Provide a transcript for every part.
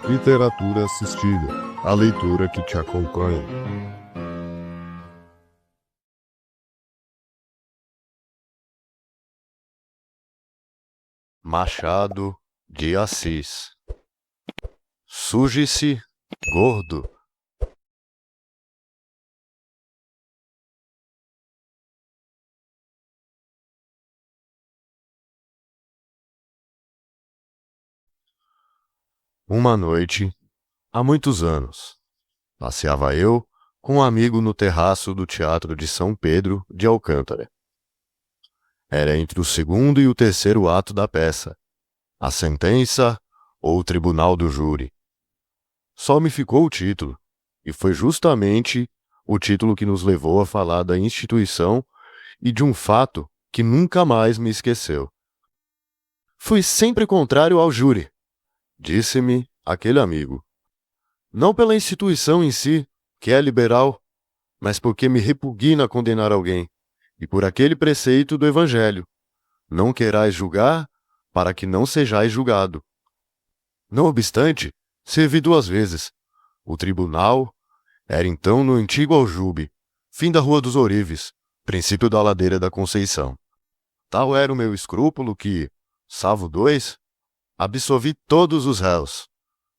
Literatura assistida, a leitura que te acompanha. Machado de Assis. Suje-se, gordo. Uma noite, há muitos anos, passeava eu com um amigo no terraço do Teatro de São Pedro de Alcântara. Era entre o segundo e o terceiro ato da peça, a sentença ou o tribunal do júri. Só me ficou o título, e foi justamente o título que nos levou a falar da instituição e de um fato que nunca mais me esqueceu. Fui sempre contrário ao júri, disse-me aquele amigo. Não pela instituição em si, que é liberal, mas porque me repugna condenar alguém, e por aquele preceito do Evangelho: não querais julgar, para que não sejais julgado. Não obstante, servi 2 vezes. O tribunal era então no antigo Aljube, fim da Rua dos Ourives, princípio da Ladeira da Conceição. Tal era o meu escrúpulo que, salvo 2, absolvi todos os réus.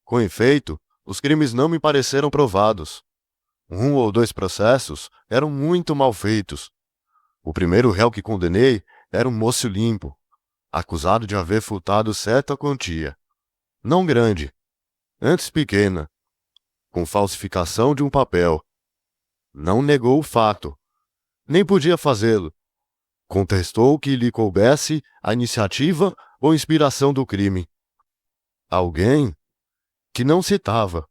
Com efeito, os crimes não me pareceram provados. 1 ou 2 processos eram muito mal feitos. O primeiro réu que condenei era um moço limpo, acusado de haver furtado certa quantia, não grande, antes pequena, com falsificação de um papel. Não negou o fato, nem podia fazê-lo. Contestou que lhe coubesse a iniciativa ou inspiração do crime. Alguém, que não citava,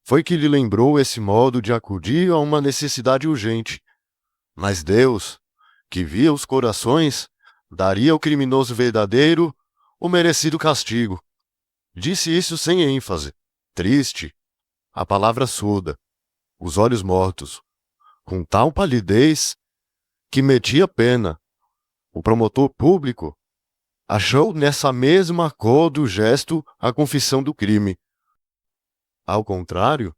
foi que lhe lembrou esse modo de acudir a uma necessidade urgente. Mas Deus, que via os corações, daria ao criminoso verdadeiro o merecido castigo. Disse isso sem ênfase, triste, a palavra surda, os olhos mortos, com tal palidez que metia pena. O promotor público achou nessa mesma cor do gesto a confissão do crime. Ao contrário,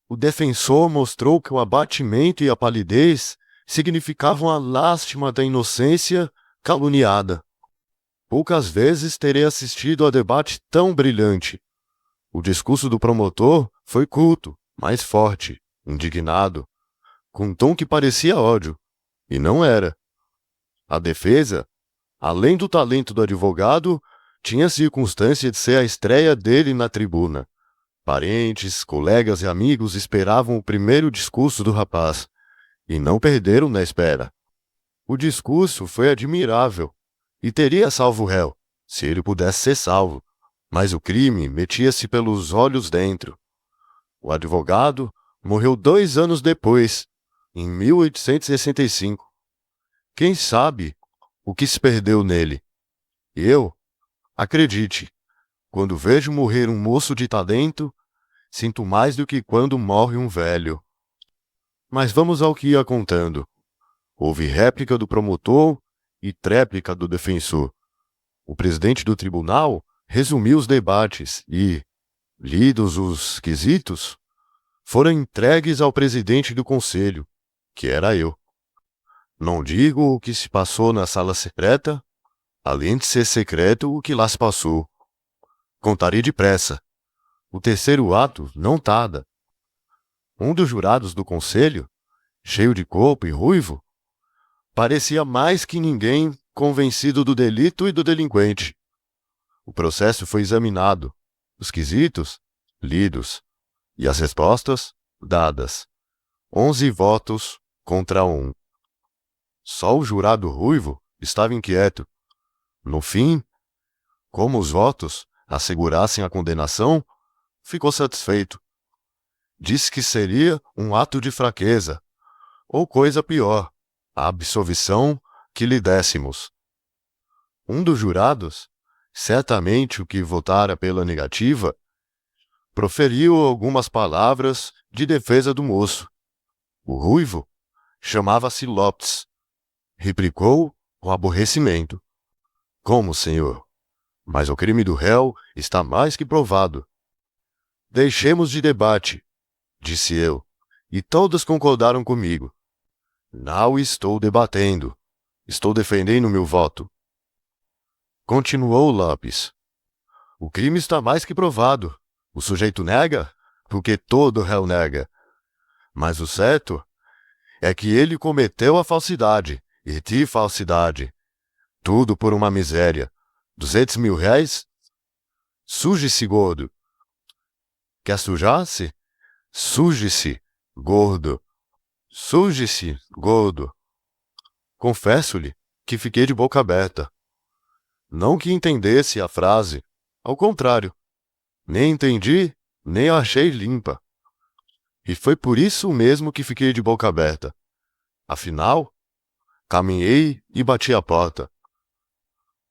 o defensor mostrou que o abatimento e a palidez significavam a lástima da inocência caluniada. Poucas vezes terei assistido a debate tão brilhante. O discurso do promotor foi culto, mas forte, indignado, com um tom que parecia ódio, e não era. A defesa, além do talento do advogado, tinha a circunstância de ser a estreia dele na tribuna. Parentes, colegas e amigos esperavam o primeiro discurso do rapaz, e não perderam na espera. O discurso foi admirável, e teria salvo o réu, se ele pudesse ser salvo, mas o crime metia-se pelos olhos dentro. O advogado morreu 2 anos depois, em 1865. Quem sabe o que se perdeu nele? Eu, acredite, quando vejo morrer um moço de talento, sinto mais do que quando morre um velho. Mas vamos ao que ia contando. Houve réplica do promotor e tréplica do defensor. O presidente do tribunal resumiu os debates e, lidos os quesitos, foram entregues ao presidente do conselho, que era eu. Não digo o que se passou na sala secreta, além de ser secreto o que lá se passou. Contarei depressa. O terceiro ato não tarda. Um dos jurados do conselho, cheio de corpo e ruivo, parecia mais que ninguém convencido do delito e do delinquente. O processo foi examinado, os quesitos lidos e as respostas dadas. 11 votos contra 1. Só o jurado ruivo estava inquieto. No fim, como os votos assegurassem a condenação, ficou satisfeito. Disse que seria um ato de fraqueza, ou coisa pior, a absolvição que lhe dessemos. Um dos jurados, certamente o que votara pela negativa, proferiu algumas palavras de defesa do moço. O ruivo chamava-se Lopes. Replicou com aborrecimento: como, senhor? Mas o crime do réu está mais que provado. Deixemos de debate, disse eu, e todos concordaram comigo. Não estou debatendo. Estou defendendo meu voto. Continuou Lopes. O crime está mais que provado. O sujeito nega, porque todo réu nega. Mas o certo é que ele cometeu a falsidade, e de falsidade. Tudo por uma miséria. 200 mil réis? Suje-se, gordo. Quer sujar-se? Suje-se, gordo. Suje-se, gordo. Confesso-lhe que fiquei de boca aberta. Não que entendesse a frase, ao contrário. Nem entendi, nem a achei limpa. E foi por isso mesmo que fiquei de boca aberta. Afinal, caminhei e bati a porta.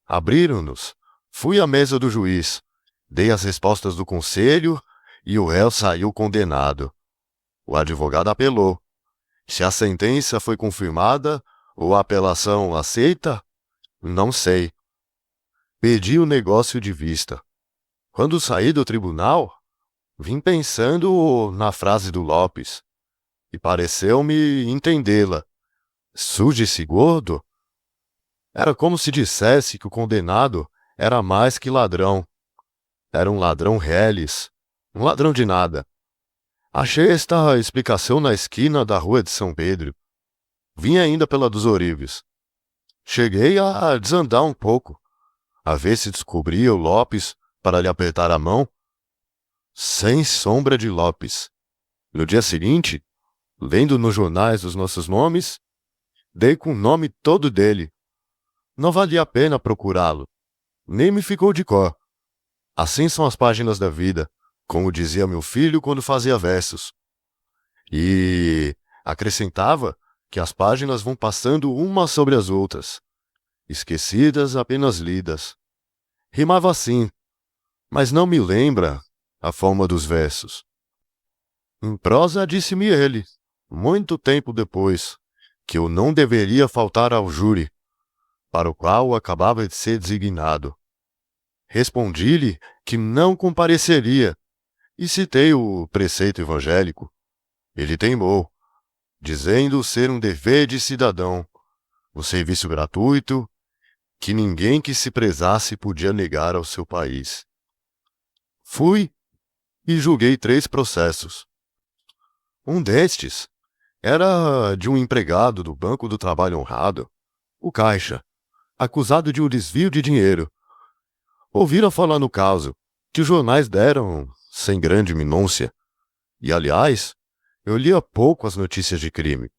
Abriram-nos. Fui à mesa do juiz. Dei as respostas do conselho e o réu saiu condenado. O advogado apelou. Se a sentença foi confirmada ou a apelação aceita, não sei. Perdi o negócio de vista. Quando saí do tribunal, vim pensando na frase do Lopes e pareceu-me entendê-la. Suje-se, gordo? Era como se dissesse que o condenado era mais que ladrão. Era um ladrão reles, um ladrão de nada. Achei esta explicação na esquina da rua de São Pedro. Vim ainda pela dos Ourives. Cheguei a desandar um pouco, a ver se descobria o Lopes para lhe apertar a mão. Sem sombra de Lopes. No dia seguinte, lendo nos jornais os nossos nomes, dei com o nome todo dele. Não valia a pena procurá-lo. Nem me ficou de cor. Assim são as páginas da vida, como dizia meu filho quando fazia versos. E acrescentava que as páginas vão passando umas sobre as outras, esquecidas apenas lidas. Rimava assim, mas não me lembra a forma dos versos. Em prosa disse-me ele, muito tempo depois, que eu não deveria faltar ao júri, para o qual acabava de ser designado. Respondi-lhe que não compareceria, e citei o preceito evangélico. Ele teimou, dizendo ser um dever de cidadão, um serviço gratuito, que ninguém que se prezasse podia negar ao seu país. Fui e julguei 3 processos. Um destes era de um empregado do Banco do Trabalho Honrado, o caixa, acusado de um desvio de dinheiro. Ouviram falar no caso, que os jornais deram sem grande minúcia, e, aliás, eu lia pouco as notícias de crime.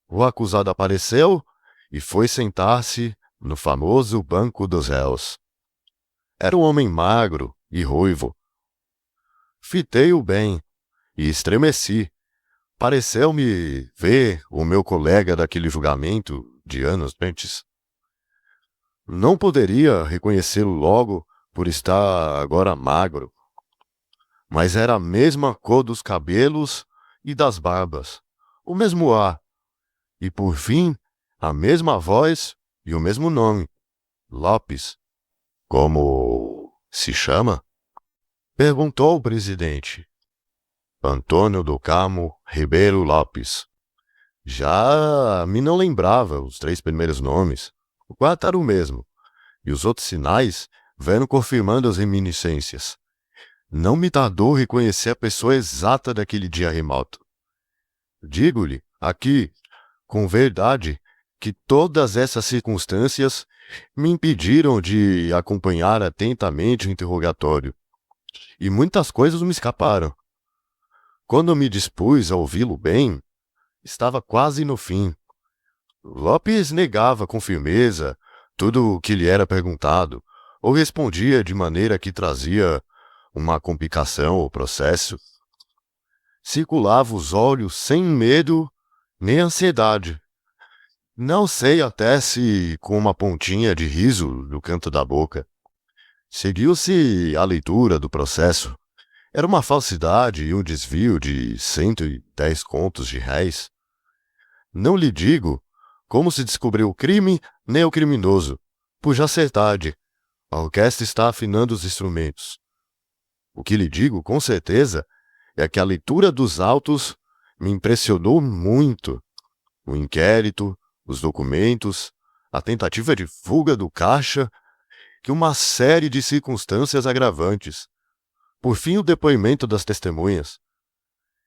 O acusado apareceu e foi sentar-se no famoso banco dos réus. Era um homem magro e ruivo. Fitei-o bem e estremeci. Pareceu-me ver o meu colega daquele julgamento de anos antes. Não poderia reconhecê-lo logo por estar agora magro, mas era a mesma cor dos cabelos e das barbas, o mesmo ar, e por fim, a mesma voz e o mesmo nome, Lopes. Como se chama? Perguntou o presidente. Antônio do Carmo Ribeiro Lopes. Já me não lembrava os 3 primeiros nomes. O quarto era o mesmo, e os outros sinais vieram confirmando as reminiscências. Não me tardou reconhecer a pessoa exata daquele dia remoto. Digo-lhe, aqui, com verdade, que todas essas circunstâncias me impediram de acompanhar atentamente o interrogatório, e muitas coisas me escaparam. Quando me dispus a ouvi-lo bem, estava quase no fim. Lopes negava com firmeza tudo o que lhe era perguntado, ou respondia de maneira que trazia uma complicação ao processo. Circulava os olhos sem medo nem ansiedade. Não sei até se com uma pontinha de riso no canto da boca. Seguiu-se a leitura do processo. Era uma falsidade e um desvio de 110 contos de réis. Não lhe digo como se descobriu o crime nem o criminoso, por já ser tarde. A orquestra está afinando os instrumentos. O que lhe digo com certeza é que a leitura dos autos me impressionou muito. O inquérito, os documentos, a tentativa de fuga do caixa, que uma série de circunstâncias agravantes. Por fim, o depoimento das testemunhas.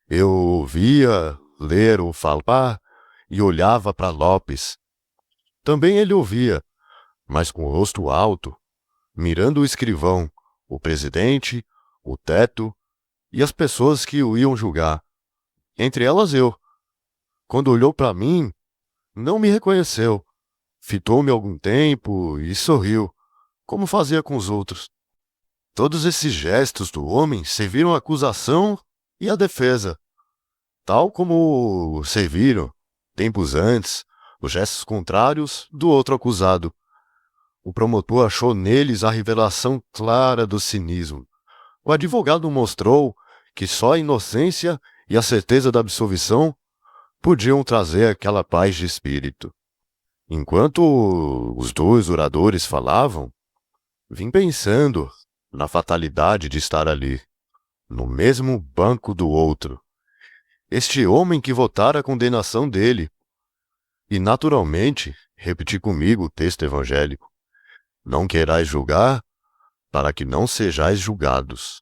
Eu ouvia, ler ou falar e olhava para Lopes. Também ele ouvia, mas com o rosto alto, mirando o escrivão, o presidente, o teto e as pessoas que o iam julgar. Entre elas eu. Quando olhou para mim, não me reconheceu. Fitou-me algum tempo e sorriu, como fazia com os outros. Todos esses gestos do homem serviram a acusação e a defesa, tal como serviram, tempos antes, os gestos contrários do outro acusado. O promotor achou neles a revelação clara do cinismo. O advogado mostrou que só a inocência e a certeza da absolvição podiam trazer aquela paz de espírito. Enquanto os dois oradores falavam, vim pensando na fatalidade de estar ali, no mesmo banco do outro. Este homem que votara a condenação dele. E, naturalmente, repeti comigo o texto evangélico: não querais julgar, para que não sejais julgados.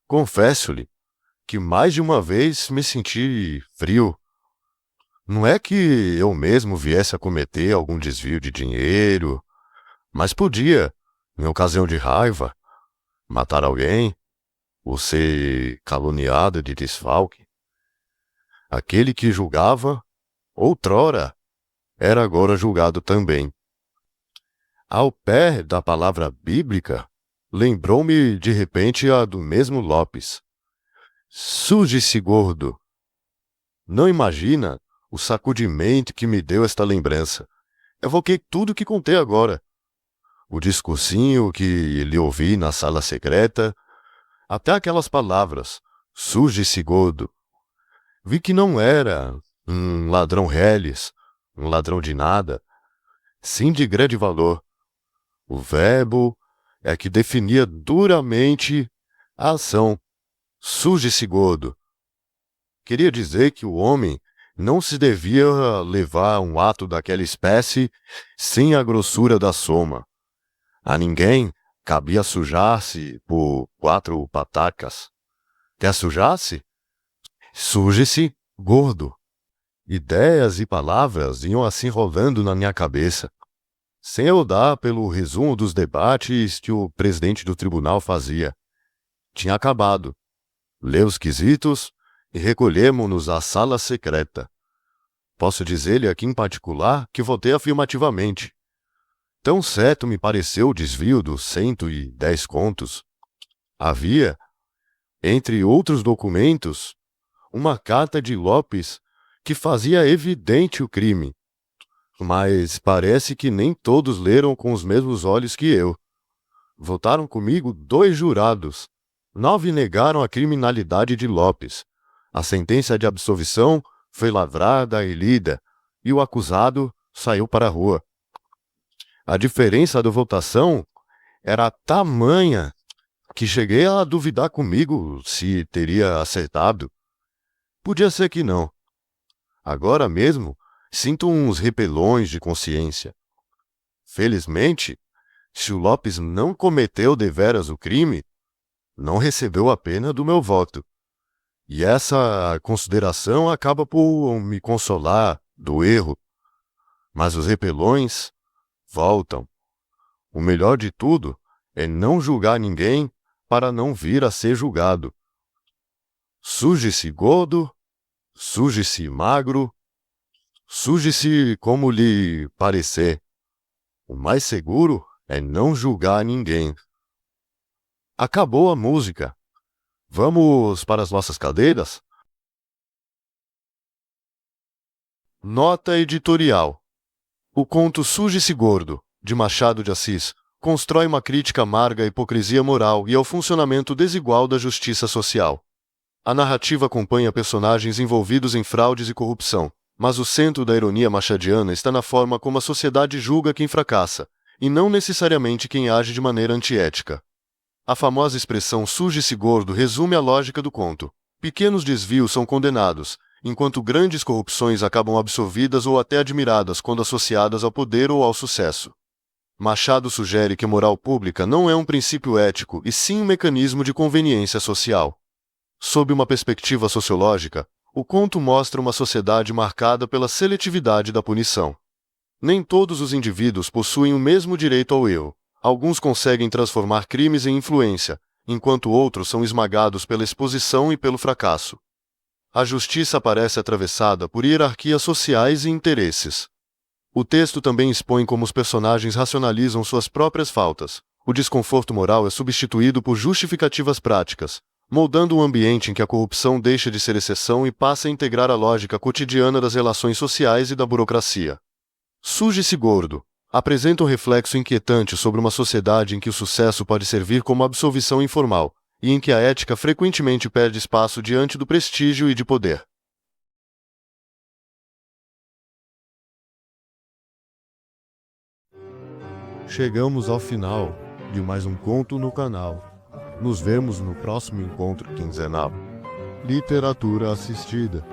Confesso-lhe que mais de uma vez me senti frio. Não é que eu mesmo viesse a cometer algum desvio de dinheiro, mas podia, em ocasião de raiva, matar alguém ou ser caluniado de desfalque. Aquele que julgava, outrora, era agora julgado também. Ao pé da palavra bíblica, lembrou-me de repente a do mesmo Lopes. Suje-se, gordo! Não imagina o sacudimento que me deu esta lembrança. Evoquei tudo o que contei agora. O discursinho que lhe ouvi na sala secreta, até aquelas palavras, suje-se, gordo. Vi que não era um ladrão reles, um ladrão de nada, sim de grande valor. O verbo é que definia duramente a ação. Suje-se, gordo. Queria dizer que o homem não se devia levar um ato daquela espécie sem a grossura da soma. A ninguém cabia sujar-se por 4 patacas. Quer sujar-se? Suje-se, gordo. Ideias e palavras iam assim rolando na minha cabeça, sem eu dar pelo resumo dos debates que o presidente do tribunal fazia. Tinha acabado. Leu os quesitos e recolhemos-nos à sala secreta. Posso dizer-lhe aqui em particular que votei afirmativamente. Tão certo me pareceu o desvio dos 110 contos. Havia, entre outros documentos, uma carta de Lopes que fazia evidente o crime. Mas parece que nem todos leram com os mesmos olhos que eu. Votaram comigo 2 jurados. 9 negaram a criminalidade de Lopes. A sentença de absolvição foi lavrada e lida, e o acusado saiu para a rua. A diferença da votação era tamanha que cheguei a duvidar comigo se teria acertado. Podia ser que não. Agora mesmo sinto uns repelões de consciência. Felizmente, se o Lopes não cometeu deveras o crime, não recebeu a pena do meu voto. E essa consideração acaba por me consolar do erro. Mas os repelões voltam. O melhor de tudo é não julgar ninguém para não vir a ser julgado. Suje-se gordo, suje-se magro, suje-se como lhe parecer. O mais seguro é não julgar ninguém. Acabou a música. Vamos para as nossas cadeiras? Nota editorial. O conto Suje-se Gordo, de Machado de Assis, constrói uma crítica amarga à hipocrisia moral e ao funcionamento desigual da justiça social. A narrativa acompanha personagens envolvidos em fraudes e corrupção, mas o centro da ironia machadiana está na forma como a sociedade julga quem fracassa, e não necessariamente quem age de maneira antiética. A famosa expressão "suje-se gordo" resume a lógica do conto. Pequenos desvios são condenados, enquanto grandes corrupções acabam absorvidas ou até admiradas quando associadas ao poder ou ao sucesso. Machado sugere que moral pública não é um princípio ético e sim um mecanismo de conveniência social. Sob uma perspectiva sociológica, o conto mostra uma sociedade marcada pela seletividade da punição. Nem todos os indivíduos possuem o mesmo direito ao erro. Alguns conseguem transformar crimes em influência, enquanto outros são esmagados pela exposição e pelo fracasso. A justiça parece atravessada por hierarquias sociais e interesses. O texto também expõe como os personagens racionalizam suas próprias faltas. O desconforto moral é substituído por justificativas práticas, moldando um ambiente em que a corrupção deixa de ser exceção e passa a integrar a lógica cotidiana das relações sociais e da burocracia. Suje-se gordo apresenta um reflexo inquietante sobre uma sociedade em que o sucesso pode servir como absolvição informal, e em que a ética frequentemente perde espaço diante do prestígio e de poder. Chegamos ao final de mais um conto no canal. Nos vemos no próximo encontro quinzenal. Literatura assistida.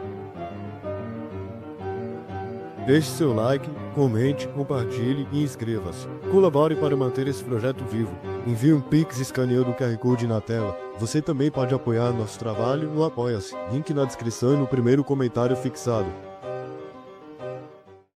Deixe seu like, comente, compartilhe e inscreva-se. Colabore para manter esse projeto vivo. Envie um Pix escaneando o QR Code na tela. Você também pode apoiar nosso trabalho no Apoia-se. Link na descrição e no primeiro comentário fixado.